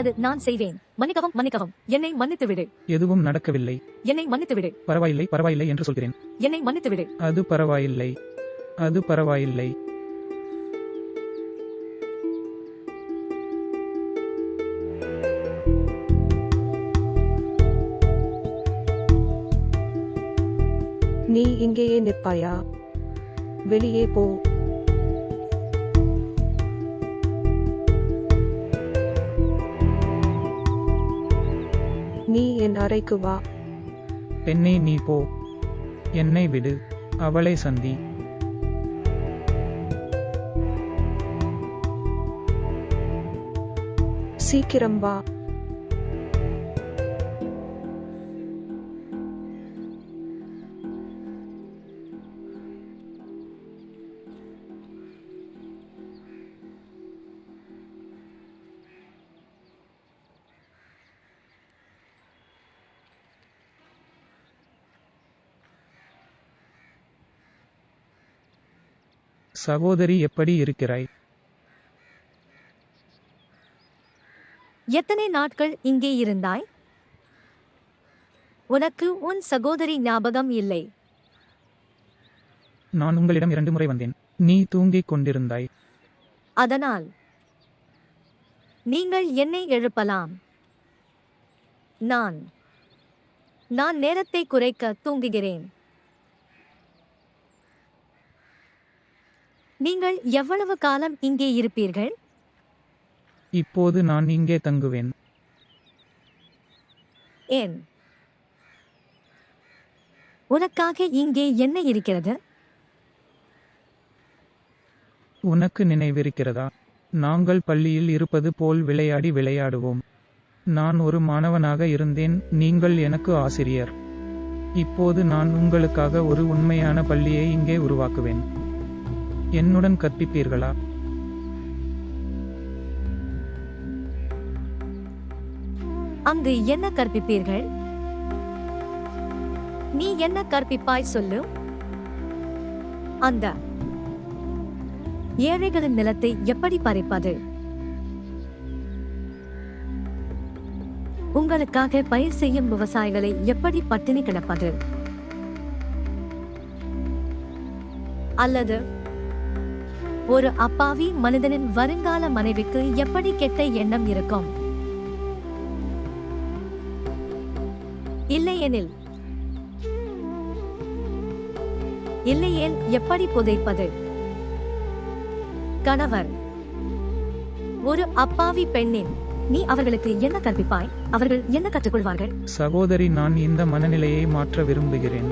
அது நான் செய்வேன். மன்னிக்கவும் மன்னிக்கவும், என்னை மன்னித்து விடு. எதுவும் நடக்கவில்லை. என்னை மன்னித்து விடு. பரவாயில்லை பரவாயில்லை என்று சொல்கிறேன். என்னை மன்னித்து விடு. அது பரவாயில்லை. அது பரவாயில்லை. நீ இங்கேயே நிற்பாயா? வெளியே போ. நீ என் அறைக்கு வா. பெண்ணே நீ போ. என்னை விடு. அவளை சந்தி. சீக்கிரம் வா. சகோதரி எப்படி இருக்கிறாய்? எத்தனை நாட்கள் இங்கே இருந்தாய்? உனக்கு உன் சகோதரி ஞாபகம் இல்லை. நான் உங்களிடம் 2 முறை வந்தேன். நீ தூங்கிக் கொண்டிருந்தாய். அதனால் நீங்கள் என்னை எழுப்பலாம். நான் நேரத்தை குறைக்க தூங்குகிறேன். நீங்கள் எவ்வளவு காலம் இங்கே இருப்பீர்கள்? இப்போது நான் இங்கே தங்குவேன். ஏன்? உனக்காக இங்கே என்ன இருக்கிறது? உனக்கு நினைவிருக்கிறதா? நாங்கள் பள்ளியில் இருப்பது போல் விளையாடுவோம். நான் ஒரு மாணவனாக இருந்தேன், நீங்கள் எனக்கு ஆசிரியர். இப்போது நான் உங்களுக்காக ஒரு உண்மையான பள்ளியை இங்கே உருவாக்குவேன். என்னுடன் கற்பிப்பீர்களா? அங்கு என்ன கற்பிப்பீர்கள்? நீ என்ன கற்பிப்பாய் சொல்லு. அந்த ஏழைகளின் நிலத்தை எப்படி பறிப்பது? உங்களுக்காக பயிர் செய்யும் விவசாயிகளை எப்படி பட்டினி கிடப்பது? அல்லது ஒரு அப்பாவி மனிதனின் வருங்கால மனைவிக்கு எப்படி கெட்ட எண்ணம் இருக்கும்? இல்லையேல் எப்படி புதைப்பது? கணவர் ஒரு அப்பாவி பெண்ணின் நீ அவர்களுக்கு என்ன கற்பிப்பாய்? அவர்கள் என்ன கற்றுக்கொள்வார்கள்? சகோதரி, நான் இந்த மனநிலையை மாற்ற விரும்புகிறேன்.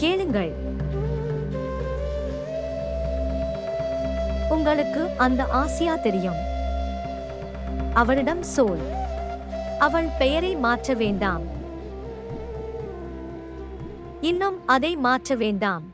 கேளுங்கள். உங்களுக்கு அந்த ஆசியா தெரியும். அவளிடம் சொல். அவள் பெயரை மாற்ற வேண்டாம். இன்னும் அதை மாற்ற வேண்டாம்.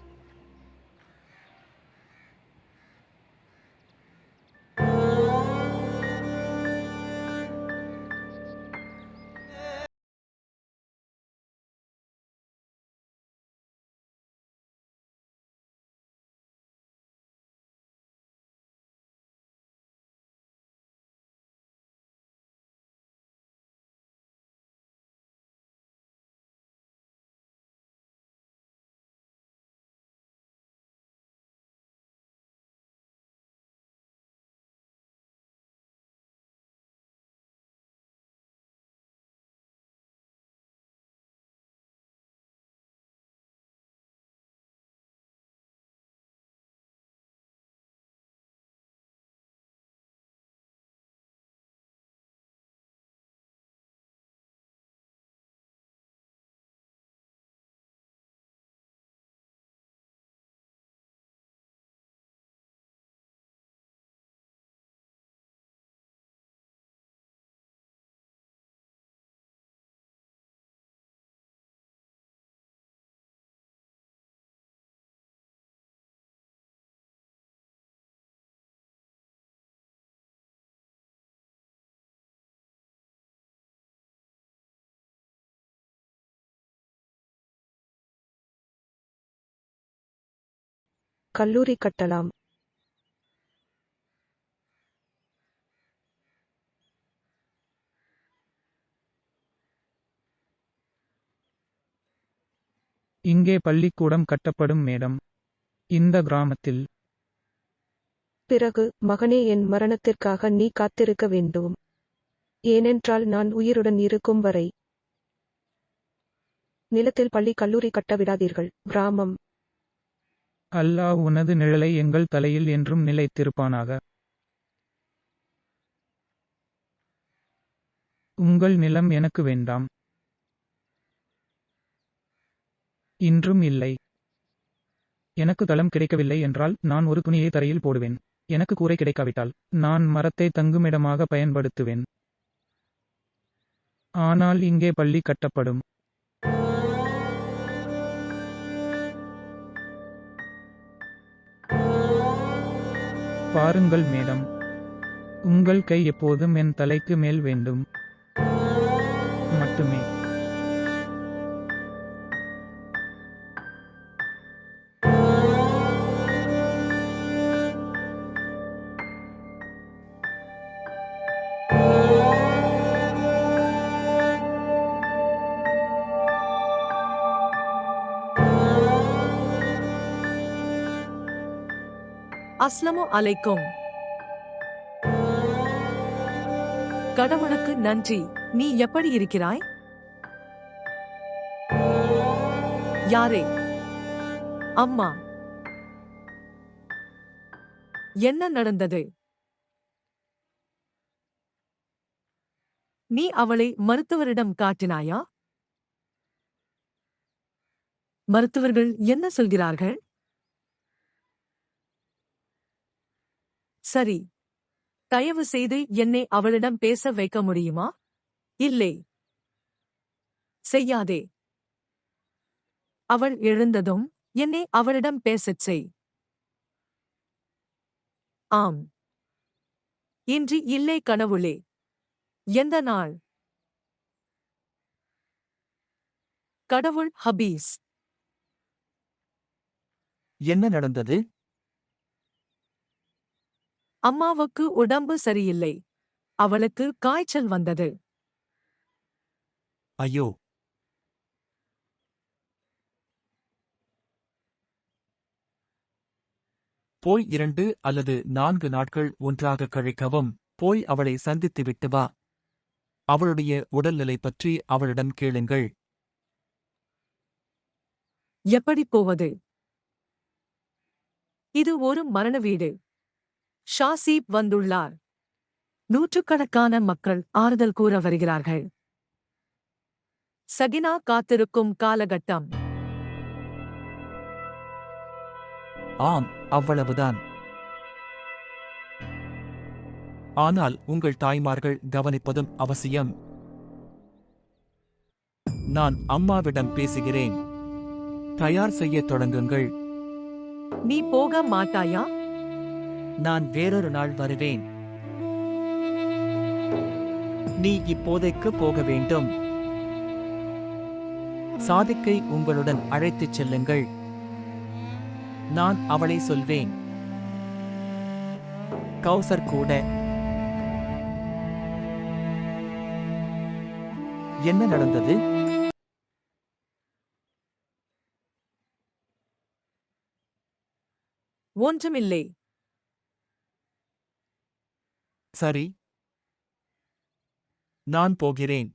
கல்லூரி கட்டலாம். இங்கே பள்ளிக்கூடம் கட்டப்படும் மேடம். இந்த கிராமத்தில். பிறகு, மகனே, என் மரணத்திற்காக நீ காத்திருக்க வேண்டும். ஏனென்றால் நான் உயிருடன் இருக்கும் வரை நிலத்தில் பள்ளி கல்லூரி கட்ட விடாதீர்கள். கிராமம். அல்லாஹ் உனது நிழலை எங்கள் தலையில் என்றும் நிலைத்திருப்பானாக. உங்கள் நிலம் எனக்கு வேண்டாம். இன்றும் இல்லை. எனக்கு தளம் கிடைக்கவில்லை என்றால் நான் ஒரு துணியை தரையில் போடுவேன். எனக்கு கூரை கிடைக்காவிட்டால் நான் மரத்தை தங்குமிடமாக பயன்படுத்துவேன். ஆனால் இங்கே பள்ளி கட்டப்படும். பாருங்கள் மேடம். உங்கள் கை எப்போதும் என் தலைக்கு மேல் வேண்டும். மட்டுமே. அஸ்ஸலாமு அலைக்கும். கடவுளுக்கு நன்றி. நீ எப்படி இருக்கிறாய்? யாரே? அம்மா. என்ன நடந்தது? நீ அவளை மருத்துவரிடம் காட்டினாயா? மருத்துவர்கள் என்ன சொல்கிறார்கள்? சரி. தயவு செய்து என்னை அவளிடம் பேச வைக்க முடியுமா? இல்லை. செய்யாதே. அவள் எழுந்ததும் என்னை அவளிடம் பேசச் செய். ஆம். இன்று இல்லை கடவுளே. எந்த நாள்? கடவுள் ஹபீஸ். என்ன நடந்தது? அம்மாவுக்கு உடம்பு சரியில்லை. அவளுக்கு காய்ச்சல் வந்தது. ஐயோ. போய் 2 அல்லது 4 நாட்கள் ஒன்றாக கழிக்கவும். போய் அவளை சந்தித்துவிட்டு வா. அவளுடைய உடல்நிலை பற்றி அவளிடம் கேளுங்கள். எப்படி போவது? இது ஒரு மரண வீடு. ஷாசீப் வந்துள்ளார். நூற்றுக்கணக்கான மக்கள் ஆறுதல் கூற வருகிறார்கள். சகினா காத்திருக்கும் காலகட்டம். ஆம், அவ்வளவுதான். ஆனால் உங்கள் தாய்மார்கள் கவனிப்பதும் அவசியம். நான் அம்மாவிடம் பேசுகிறேன். தயார் செய்யத் தொடங்குங்கள். நீ போக மாட்டாயா? நான் வேறொரு நாள் வருவேன். நீ இப்போதைக்கு போக வேண்டும். சாதிக்கை உங்களுடன் அழைத்துச் செல்லுங்கள். நான் அவளை சொல்வேன். கௌசர் கூட. என்ன நடந்தது? ஒன்றுமில்லை. சரி. நான் போகிறேன்.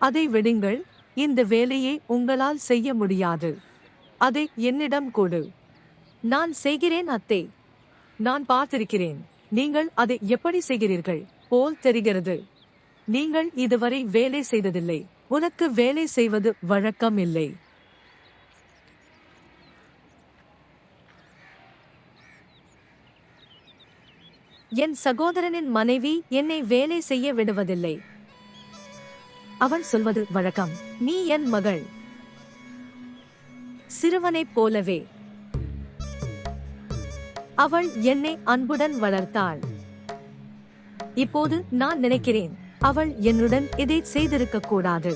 அதை விடுங்கள். இந்த வேலையை உங்களால் செய்ய முடியாது. அதை என்னிடம் கொடு. நான் செய்கிறேன் அத்தை. நான் பார்த்திருக்கிறேன். நீங்கள் அதை எப்படி செய்கிறீர்கள் போல் தெரிகிறது. நீங்கள் இதுவரை வேலை செய்ததில்லை. உனக்கு வேலை செய்வது வழக்கம் இல்லை. என் சகோதரனின் மனைவி என்னை வேலை செய்ய விடுவதில்லை. அவள் சொல்வது வழக்கம். நீ என் மகள். சிறுவனைப் போலவே அவள் என்னை அன்புடன் வளர்த்தாள். இப்போது நான் நினைக்கிறேன், அவள் என்னுடன் இதை செய்திருக்க கூடாது.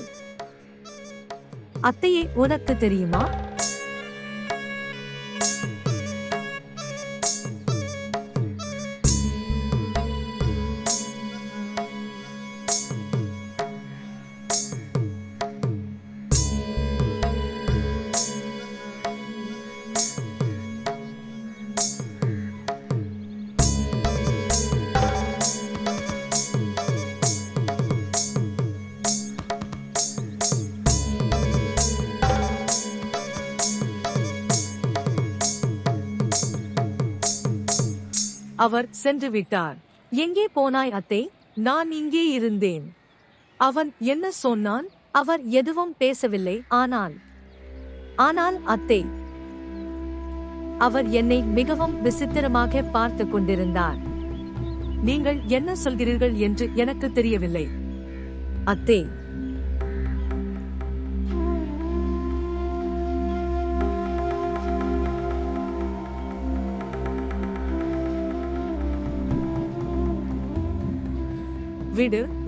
அத்தையே, உனக்கு தெரியுமா? அவர் சென்று விட்டார். எங்கே போனாய் அத்தை? நான் இங்கே இருந்தேன். அவன் என்ன சொன்னான்? அவர் எதுவும் பேசவில்லை. ஆனால் அத்தை, அவர் என்னை மிகவும் விசித்திரமாக பார்த்து கொண்டிருந்தார். நீங்கள் என்ன சொல்கிறீர்கள் என்று எனக்கு தெரியவில்லை. அத்தை,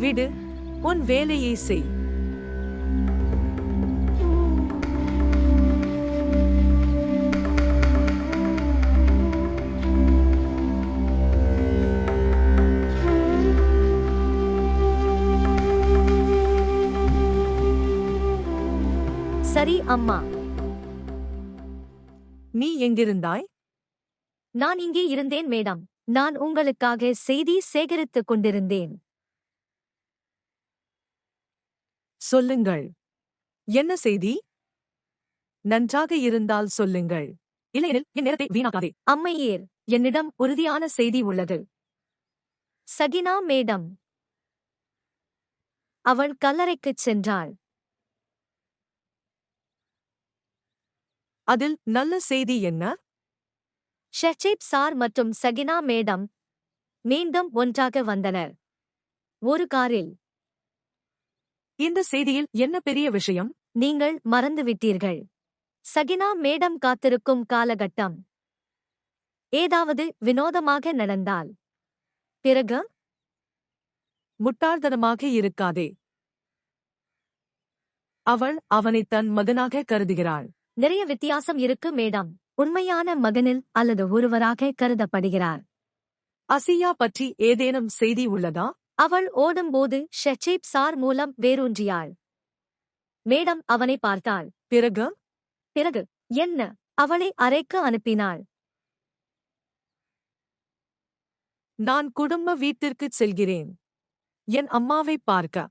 விடு, உன் வேலையை செய். சரி அம்மா. நீ எங்கிருந்தாய்? நான் இங்கே இருந்தேன் மேடம். நான் உங்களுக்காக செய்தி சேகரித்துக் கொண்டிருந்தேன். சொல்லுங்கள். என்ன செய்தி? நன்றாக இருந்தால் சொல்லுங்கள். இல்லையெனில் என் நேரத்தை வீணாக்காதே. அம்மையேர், என்னிடம் உறுதியான செய்தி உள்ளது. சகினா மேடம் அவள் கல்லறைக்குச் சென்றாள். அதில் நல்ல செய்தி என்ன? ஷெச்சேப் சார் மற்றும் சகினா மேடம் மீண்டும் ஒன்றாக வந்தனர், ஒரு காரில். இந்த செய்தியில் என்ன பெரிய விஷயம்? நீங்கள் மறந்துவிட்டீர்கள். சகினா மேடம் காத்திருக்கும் காலகட்டம் ஏதாவது வினோதமாக நடந்தால் பிறகு? முட்டாள்தனமாக இருக்காதே. அவள் அவனை தன் மகனாக கருதுகிறாள். நிறைய வித்தியாசம் இருக்கு மேடம். உண்மையான மகனில் அல்லது ஒருவராக கருதப்படுகிறார். அசியா பற்றி ஏதேனும் செய்தி உள்ளதா? அவள் ஓடும்போது ஷெச்சேப் சார் மூலம் வேரூன்றியாள். மேடம் அவனை பார்த்தாள். பிறகு என்ன? அவளை அறைக்கு அனுப்பினாள். நான் குடும்ப வீட்டிற்குச் செல்கிறேன், என் அம்மாவை பார்க்க.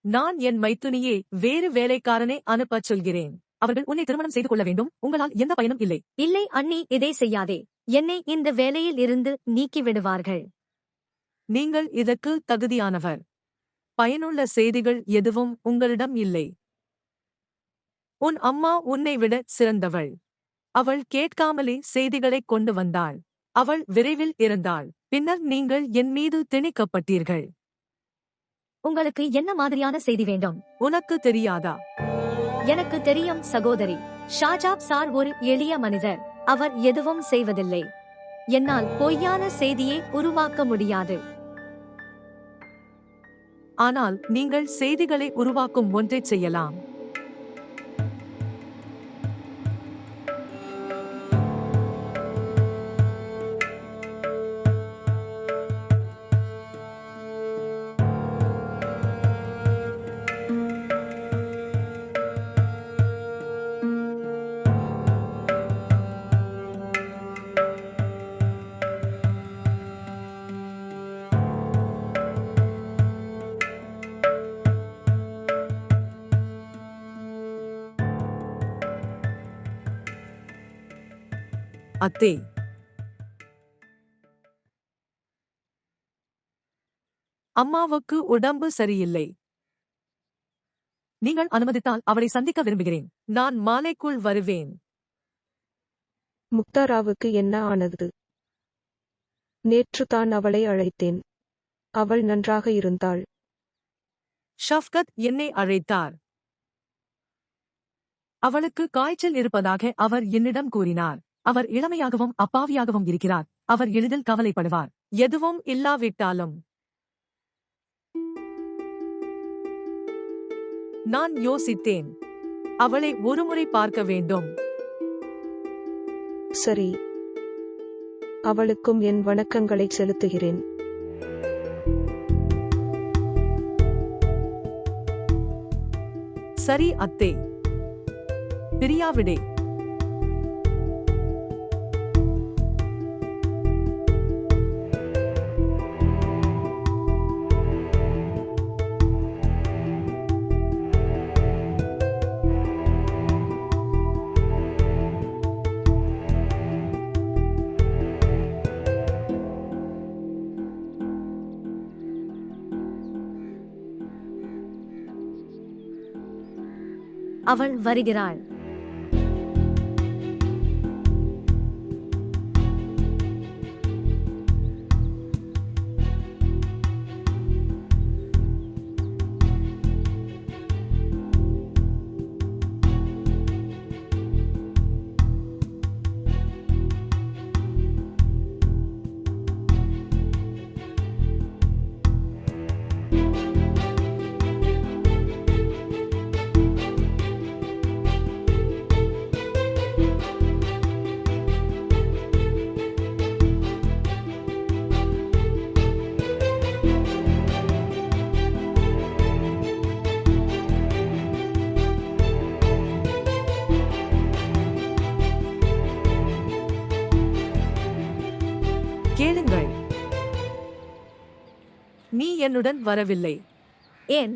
நான் என் மைத்துனியை வேறு வேலைக்காரனை அனுப்பச் சொல்கிறேன். அவர்கள் உன்னை திருமணம் செய்து கொள்ள வேண்டும். உங்களால் எந்த பயனும் இல்லை. இல்லை அண்ணி, இதை செய்யாதே. என்னை இந்த வேலையில் இருந்து நீக்கிவிடுவார்கள். நீங்கள் இதற்கு தகுதியானவர். பயனுள்ள செய்திகள் எதுவும் உங்களிடம் இல்லை. உன் அம்மா உன்னை விட சிறந்தவள். அவள் கேட்காமலே செய்திகளைக் கொண்டு வந்தாள். அவள் விரைவில் இறந்தாள். பின்னர் நீங்கள் என் மீது திணிக்கப்பட்டீர்கள். உங்களுக்கு என்ன மாதிரியான செய்தி வேண்டும்? உனக்கு தெரியாதா? எனக்கு தெரியும் சகோதரி. ஷாஜாப் சார் ஒரு எளிய மனிதர். அவர் எதுவும் செய்வதில்லை. என்னால் பொய்யான செய்தியை உருவாக்க முடியாது. ஆனால் நீங்கள் செய்திகளை உருவாக்கும் ஒன்றைச் செய்யலாம். அத்தே, அம்மாவுக்கு உடம்பு சரியில்லை. நீங்கள் அனுமதித்தால் அவளை சந்திக்க விரும்புகிறேன். நான் மாலைக்குள் வருவேன். முக்தாராவுக்கு என்ன ஆனது? நேற்று தான் அவளை அழைத்தேன். அவள் நன்றாக இருந்தாள். ஷஃப்கத் என்னை அழைத்தார். அவளுக்கு காய்ச்சல் இருப்பதாக அவர் என்னிடம் கூறினார். அவர் இளமையாகவும் அப்பாவியாகவும் இருக்கிறார். அவர் எளிதில் கவலைப்படுவார். எதுவும் இல்லாவிட்டாலும் நான் யோசித்தேன். அவளை ஒருமுறை பார்க்க வேண்டும். சரி. அவளுக்கும் என் வணக்கங்களை செலுத்துகிறேன். சரி அத்தே. பிரியாவிடே. அவள் வருகிறாள். கேளுங்கள். நீ என்னுடன் வரவில்லை. ஏன்?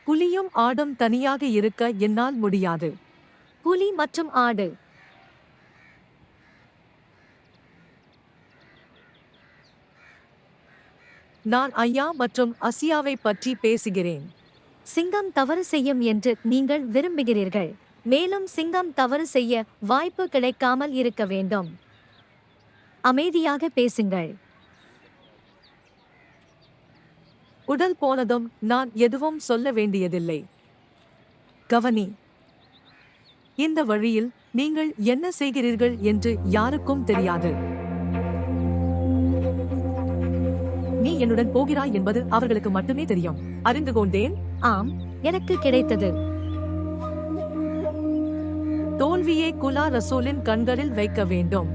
புலியும் ஆடும் தனியாக இருக்க என்னால் முடியாது. புலி மற்றும் ஆடு. நான் ஐயா மற்றும் அசியாவை பற்றி பேசுகிறேன். சிங்கம் தவறு செய்யும் என்று நீங்கள் விரும்புகிறீர்கள். மேலும் சிங்கம் தவறு செய்ய வாய்ப்பு கிடைக்காமல் இருக்க வேண்டும். அமைதியாக பேசுங்கள். உடல் போனதும் நான் எதுவும் சொல்ல வேண்டியதில்லை. கவனி. இந்த வழியில் நீங்கள் என்ன செய்கிறீர்கள் என்று யாருக்கும் தெரியாது. நீ என்னுடன் போகிறாய் என்பது அவர்களுக்கு மட்டுமே தெரியும். அறிந்து கொண்டேன். ஆம், எனக்கு கிடைத்தது. தோல்வியை குலா ரசூலின் கண்களில் வைக்க வேண்டும்.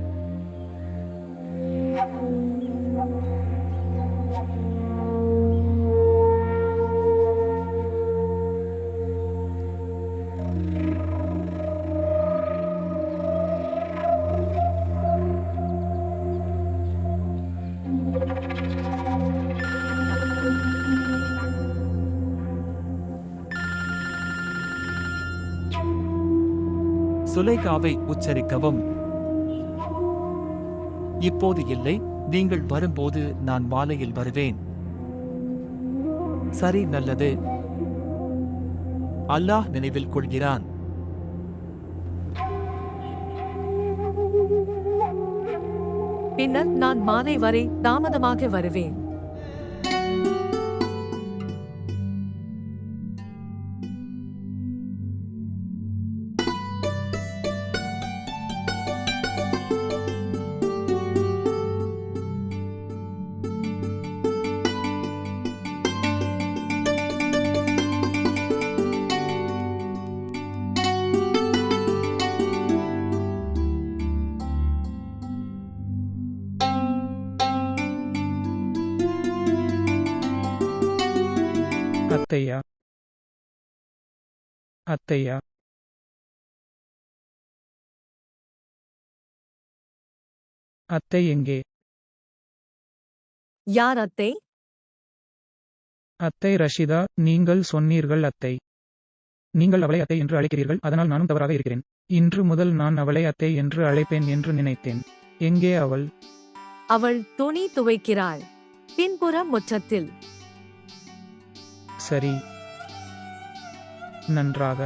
சுலைகாவை உச்சரிக்கவும். இப்போது இல்லை, நீங்கள் வரும்போது நான் மாலையில் வருவேன். சரி, நல்லது. அல்லாஹ் நினைவில் கொள்கிறான். பின்னர் நான் மாலை வரை தாமதமாக வருவேன். அத்தையா, அத்தையா, அத்தை எங்கே? யார் அத்தை? அத்தை ரஷிதா, நீங்கள் சொன்னீர்கள் அத்தை. நீங்கள் அவளை அத்தை என்று அழைக்கிறீர்கள், அதனால் நானும் தவறாக இருக்கிறேன். இன்று முதல் நான் அவளை அத்தை என்று அழைப்பேன் என்று நினைத்தேன். எங்கே அவள்? அவள் துணி துவைக்கிறாள். பின்புற முற்றத்தில். சரி, நன்றாக.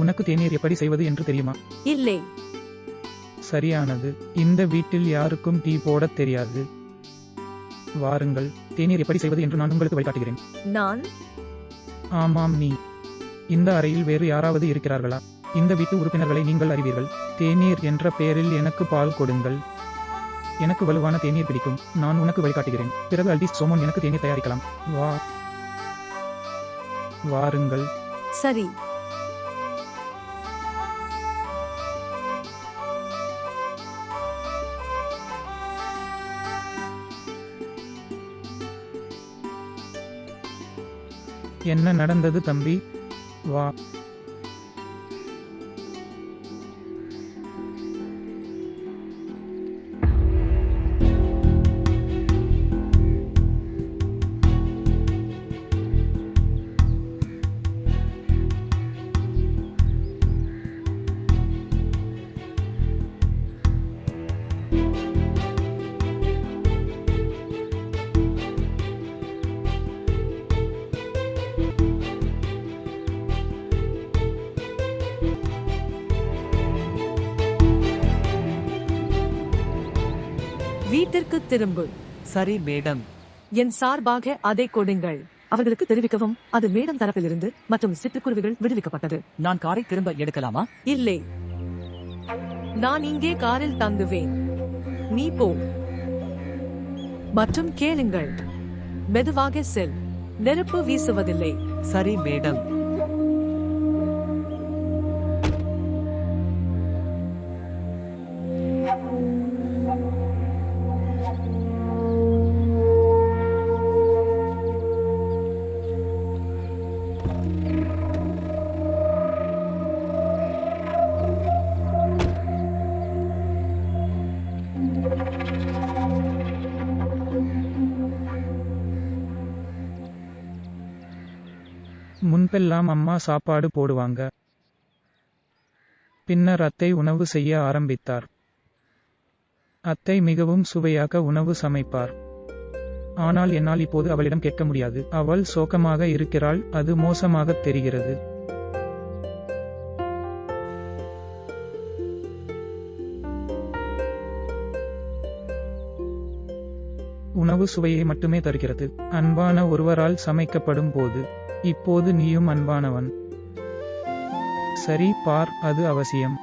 உனக்கு தேநீர் எப்படி செய்வது என்று தெரியுமா? இல்லை. சரியானது. இந்த வீட்டில் யாருக்கும் டீ போடத் தெரியாது. வாருங்கள், தேநீர் எப்படி செய்வது என்று நான் உங்களுக்கு வழிகாட்டுகிறேன். நான்? ஆமாம், நீ. இந்த அறையில் வேறு யாராவது இருக்கிறார்களா? இந்த வீட்டு உறுப்பினர்களை நீங்கள் அறிவீர்கள். தேநீர் என்ற பெயரில் எனக்கு பால் கொடுங்கள். எனக்கு வலுவான தேநீர் பிடிக்கும். நான் உனக்கு வழிகாட்டுகிறேன். பிறகு அல்டிஸ் சோமோன் எனக்கு தேநீர் தயாரிக்கலாம். வாருங்கள். சரி. என்ன நடந்தது தம்பி? வா. வீட்டிற்கு திரும்பு. சரி மேடம். என் சார்பாக அதை கொடுங்கள். அவர்களுக்கு தெரிவிக்கவும் அது மேடம் தரப்பிலிருந்து மற்றும் சிட்டுக்குருவிகள் விடுவிக்கப்பட்டது. நான் காரை திரும்ப எடுக்கலாமா? இல்லை, நான் இங்கே காரில் தங்குவேன். நீ போ. மற்றும் கேளுங்கள், மெதுவாக செல். நெருப்பு வீசுவதில்லை. சரி மேடம். முன்பெல்லாம் அம்மா சாப்பாடு போடுவாங்க. பின்னர் அத்தை உணவு செய்ய ஆரம்பித்தார். அத்தை மிகவும் சுவையாக உணவு சமைப்பார். ஆனால் என்னால் இப்போது அவளிடம் கேட்க முடியாது. அவள் சோகமாக இருக்கிறாள். அது மோசமாகத் தெரிகிறது. உணவு சுவையை மட்டுமே தருகிறது. அன்பான ஒருவரால் சமைக்கப்படும் போது. இப்போது நீயும் அன்பானவன். சரி, பார், அது அவசியம்.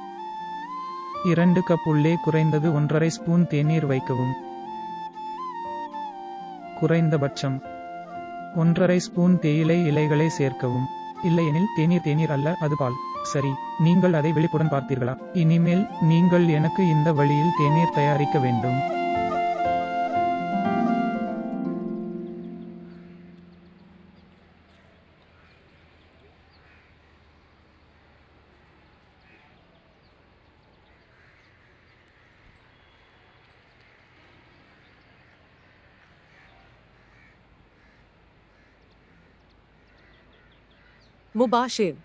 2 கப் உள்ளே குறைந்தது 1½ ஸ்பூன் தேநீர் வைக்கவும். குறைந்தபட்சம் 1½ ஸ்பூன் தேயிலை இலைகளை சேர்க்கவும். இல்லையெனில் தேநீர் அல்ல, அது பால். சரி, நீங்கள் அதை விழிப்புடன் பார்த்தீர்களா? இனிமேல் நீங்கள் எனக்கு இந்த வழியில் தேநீர் தயாரிக்க வேண்டும். முபாஷிர்.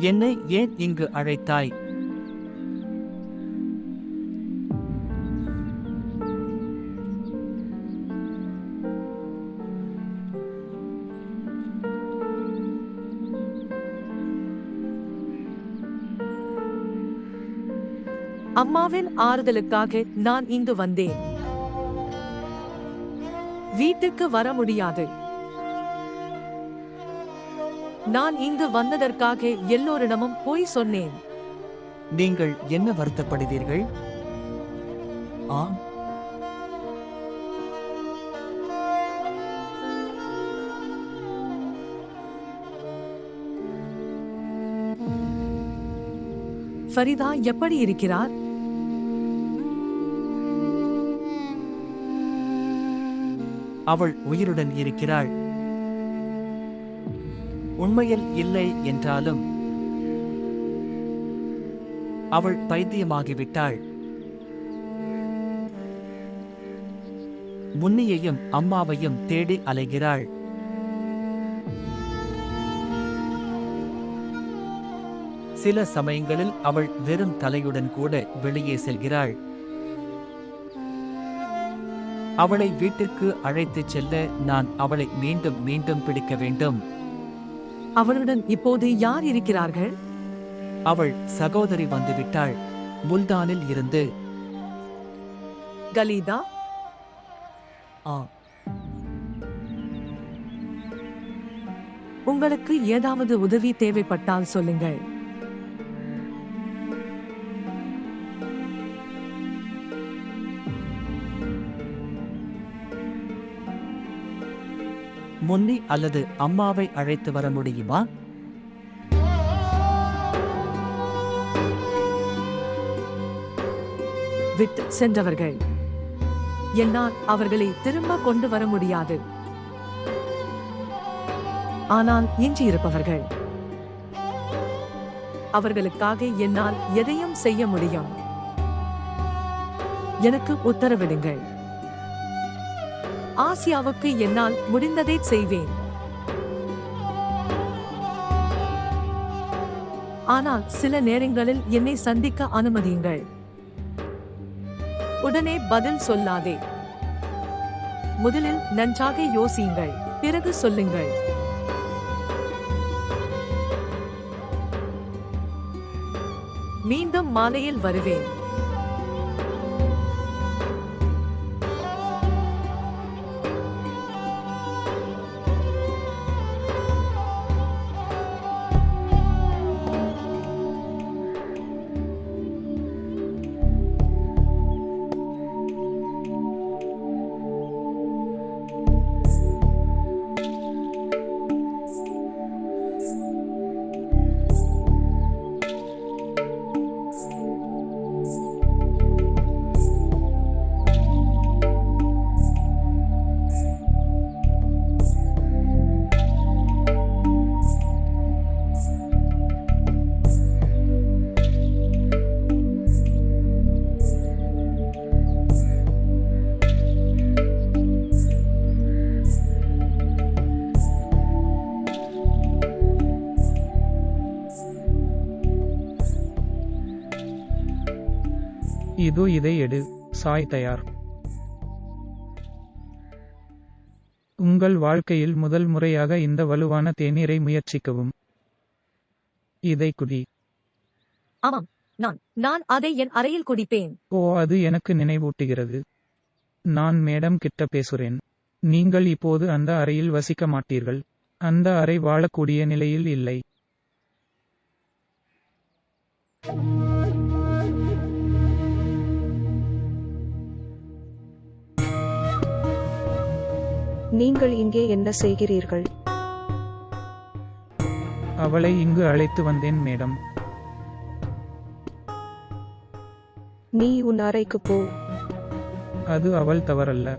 என்னை ஏன் இங்கு அழைத்தாய்? அம்மாவின் ஆறுதலுக்காக நான் இங்கு வந்தேன். வீட்டுக்கு வர முடியாது. நான் இங்கு வந்ததற்காக எல்லோரிடமும் பொய் சொன்னேன். நீங்கள் என்ன வருத்தப்படுவீர்கள்? ஆம், ஃபரிதா எப்படி இருக்கிறார்? அவள் உயிருடன் இருக்கிறாள். உண்மையில் இல்லை என்றாலும் அவள் பைத்தியமாகிவிட்டாள். முன்னியையும் அம்மாவையும் தேடி அலைகிறாள். சில சமயங்களில் அவள் வெறும் தலையுடன் கூட வெளியே செல்கிறாள். அவளை வீட்டிற்கு அழைத்துச் செல்ல நான் அவளை மீண்டும் மீண்டும் பிடிக்க வேண்டும். அவளுடன் இப்போது யார் இருக்கிறார்கள்? அவள் சகோதரி வந்துவிட்டாள், முல்தானில் இருந்து. கலீதா, ஆ, உங்களுக்கு ஏதாவது உதவி தேவைப்பட்டால் சொல்லுங்கள். முன்னி அல்லது அம்மாவை அழைத்து வர முடியுமா? விட்டு சென்றவர்கள். என்னால் அவர்களை திரும்ப கொண்டு வர முடியாது. ஆனால் எஞ்சியிருப்பவர்கள், அவர்களுக்காக என்னால் எதையும் செய்ய முடியும். எனக்கு உத்தரவிடுங்கள். ஆசியாவுக்கு என்னால் முடிந்ததை செய்வேன். ஆனால் சில நேரங்களில் என்னை சந்திக்க அனுமதியுங்கள். உடனே பதில் சொல்லாதே. முதலில் நன்றாக யோசியுங்கள், பிறகு சொல்லுங்கள். மீண்டும் மாலையில் வருவேன். இதோ இதை எடு, சாய் தயார். உங்கள் வாழ்க்கையில் முதல் முறையாக இந்த வலுவான தேநீரை முயற்சிக்கவும். இதை குடி. ஆமாம், நான் அதை என் அறையில் குடிப்பேன். ஓ, அது எனக்கு நினைவூட்டுகிறது. நான் மேடம் கிட்ட பேசுறேன். நீங்கள் இப்போது அந்த அறையில் வசிக்க மாட்டீர்கள். அந்த அறை வாழக்கூடிய நிலையில் இல்லை. நீங்கள் இங்கே என்ன செய்கிறீர்கள்? அவளை இங்கு அழைத்து வந்தேன் மேடம். நீ உன் அறைக்கு போ. அது அவள் தவறல்ல.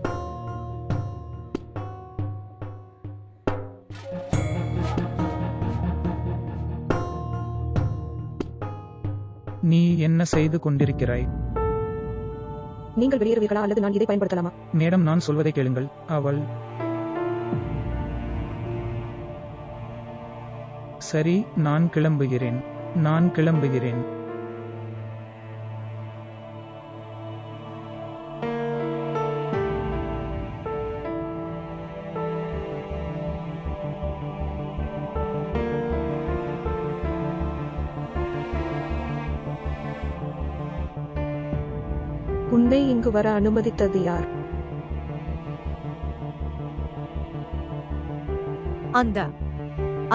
நீ என்ன செய்து கொண்டிருக்கிறாய்? நீங்கள் வெளியேறுவீர்களா அல்லது நான் இதை பயன்படுத்தலாமா? மேடம், நான் சொல்வதை கேளுங்கள். அவள் சரி, நான் கிளம்புகிறேன். உன்னை இங்கு வர அனுமதித்தது யார்?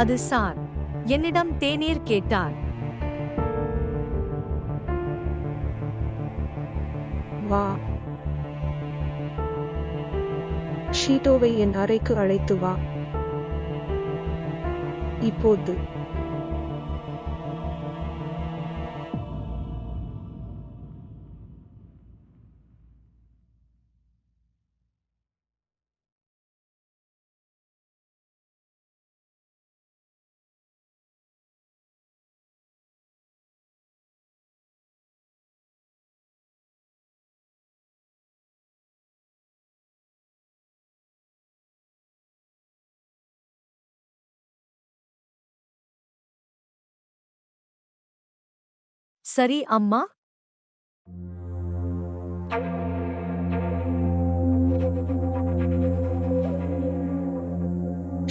அது சார் என்னிடம் தேநீர் கேட்டார். வா. ஷீட்டோவை என் அறைக்கு அழைத்து வா. இப்போது. சரி அம்மா.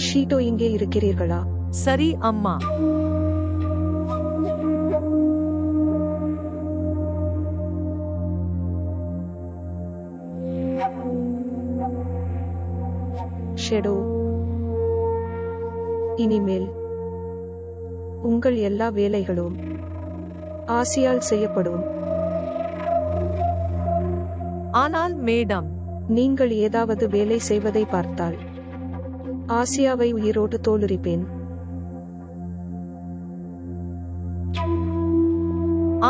ஷீடோ இங்கே இருக்கிறீர்களா? சரி அம்மா. ஷெடோ, இனிமேல் உங்கள் எல்லா வேலைகளும் ஆசியால் செய்யப்படும். ஆனால் மேடம், நீங்கள் ஏதாவது வேலை செய்வதை பார்த்தால் ஆசியாவை உயிரோடு தோலுரிப்பேன்.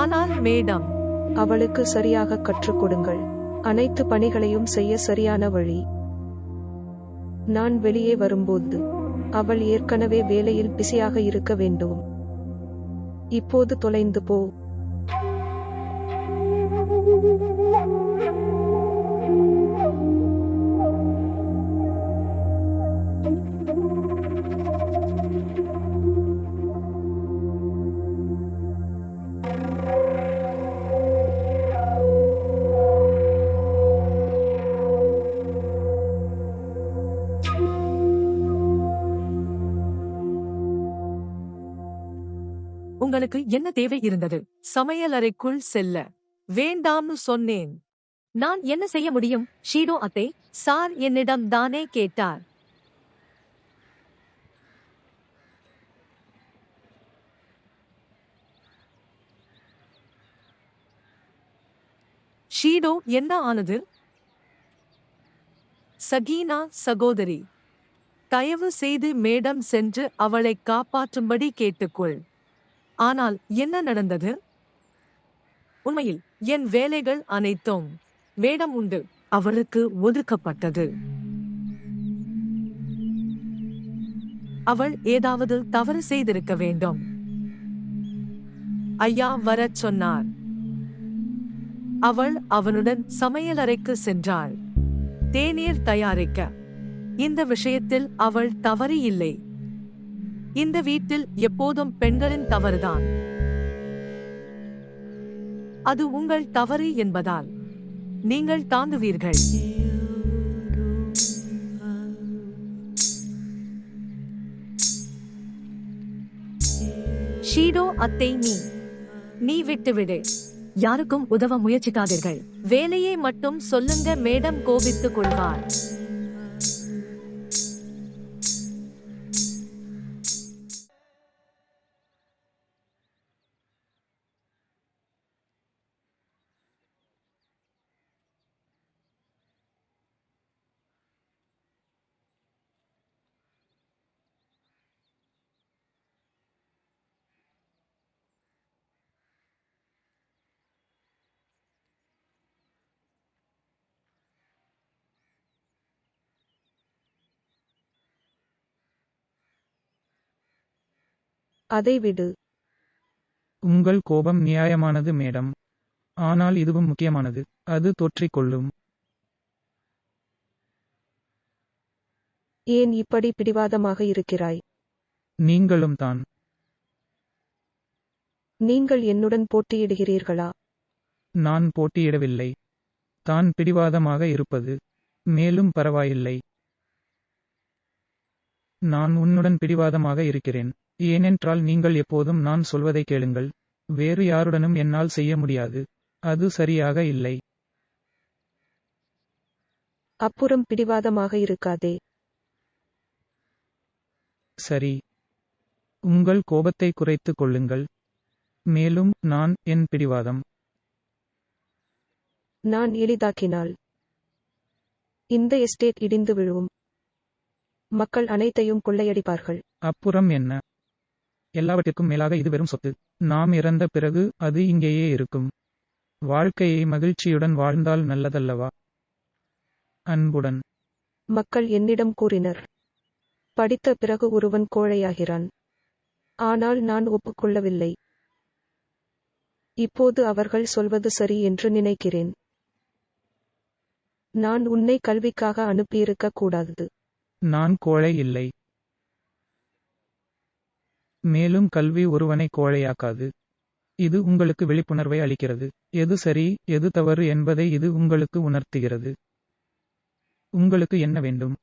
ஆனால் மேடம், அவளுக்கு சரியாக கற்றுக் கொடுங்கள். அனைத்து பணிகளையும் செய்ய சரியான வழி. நான் வெளியே வரும்போது அவள் ஏற்கனவே வேலையில் பிஸியாக இருக்க வேண்டும். இப்போது தொலைந்து போ. உங்களுக்கு என்ன தேவை இருந்தது? சமையலறைக்குள் செல்ல வேண்டாம்னு சொன்னேன். நான் என்ன செய்ய முடியும் ஷீடோ அத்தை? சார் என்னிடம் தானே கேட்டார். ஷீடோ என்ன ஆனது? சகீனா சகோதரி, தயவு செய்து மேடம் சென்று அவளை காப்பாற்றும்படி கேட்டுக்கொள். ஆனால் என்ன நடந்தது? உண்மையில் என் வேலைகள் அனைத்தும் மேடம் உண்டு அவளுக்கு ஒதுக்கப்பட்டது. அவள் ஏதாவது தவறு செய்திருக்க வேண்டும். ஐயா வரச் சொன்னார். அவள் அவனுடன் சமையலறைக்கு சென்றாள், தேநீர் தயாரிக்க. இந்த விஷயத்தில் அவள் தவறு இல்லை. இந்த வீட்டில் எப்போதும் பெண்களின் தவறுதான். அது உங்கள் தவறு என்பதால் நீங்கள் தாண்டுவீர்கள். ஷீடோ அத்தை, நீ விட்டுவிடு. யாருக்கும் உதவ முயற்சிக்காதீர்கள். வேலையை மட்டும் சொல்லுங்க, மேடம் கோபித்துக் கொள்வார். அதை விடு. உங்கள் கோபம் நியாயமானது மேடம். ஆனால் இதுவும் முக்கியமானது. அது தொற்றிக்கொள்ளும். ஏன் இப்படி பிடிவாதமாக இருக்கிறாய்? நீங்களும் தான். நீங்கள் என்னுடன் போட்டியிடுகிறீர்களா? நான் போட்டியிடவில்லை. தான் பிடிவாதமாக இருப்பது. மேலும் பரவாயில்லை. நான் உன்னுடன் பிடிவாதமாக இருக்கிறேன். ஏனென்றால் நீங்கள் எப்போதும் நான் சொல்வதை கேளுங்கள். வேறு யாருடனும் என்னால் செய்ய முடியாது. அது சரியாக இல்லை. அப்புறம் பிடிவாதமாக இருக்காதே. சரி. உங்கள் கோபத்தை குறைத்துக் கொள்ளுங்கள். மேலும் நான் என் பிடிவாதம் நான் எளிதாக்கினால் இந்த எஸ்டேட் இடிந்து விழும். மக்கள் அனைத்தையும் கொள்ளையடிப்பார்கள். அப்புறம் என்ன? எல்லாவற்றிற்கும் மேலாக இது வெறும் சொத்து. நாம் இறந்த பிறகு அது இங்கேயே இருக்கும். வாழ்க்கையை மகிழ்ச்சியுடன் வாழ்ந்தால் நல்லதல்லவா? அன்புடன். மக்கள் என்னிடம் கூறினர். படித்த பிறகு ஒருவன் கோழையாகிறான். ஆனால் நான் ஒப்புக்கொள்ளவில்லை. இப்போது அவர்கள் சொல்வது சரி என்று நினைக்கிறேன். நான் உன்னை கல்விக்காக அனுப்பியிருக்க கூடாது. நான் கோழை இல்லை. மேலும் கல்வி ஒருவனை கோழையாக்காது. இது உங்களுக்கு விழிப்புணர்வை அளிக்கிறது. எது சரி எது தவறு என்பதை இது உங்களுக்கு உணர்த்துகிறது. உங்களுக்கு என்ன வேண்டும்?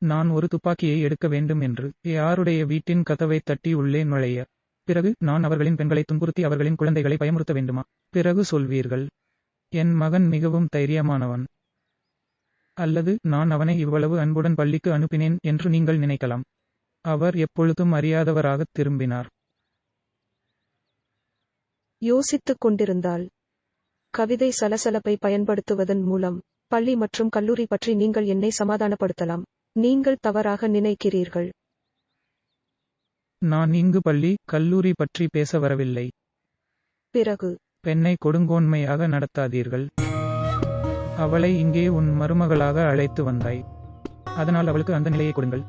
நான் ஒரு துப்பாக்கியை எடுக்க வேண்டும் என்று யாருடைய வீட்டின் கதவை தட்டி உள்ளே நுழைய பிறகு நான் அவர்களின் பெண்களை துன்புறுத்தி அவர்களின் குழந்தைகளை பயமுறுத்த வேண்டுமா? பிறகு சொல்வீர்கள், என் மகன் மிகவும் தைரியமானவன், அல்லது நான் அவனை இவ்வளவு அன்புடன் பள்ளிக்கு அனுப்பினேன் என்று நீங்கள் நினைக்கலாம். அவர் எப்பொழுதும் அறியாதவராகத் திரும்பினார். யோசித்துக் கொண்டிருந்தால் கவிதை சலசலப்பை பயன்படுத்துவதன் மூலம் பள்ளி மற்றும் கல்லூரி பற்றி நீங்கள் என்னை சமாதானப்படுத்தலாம். நீங்கள் தவறாக நினைக்கிறீர்கள். நான் இங்கு பள்ளி கல்லூரி பற்றி பேச வரவில்லை. பிறகு பெண்ணை கொடுங்கோன்மையாக நடத்தாதீர்கள். அவளை இங்கே உன் மருமகளாக அழைத்து வந்தாய், அதனால் அவளுக்கு அந்த நிலையை கொடுங்கள்.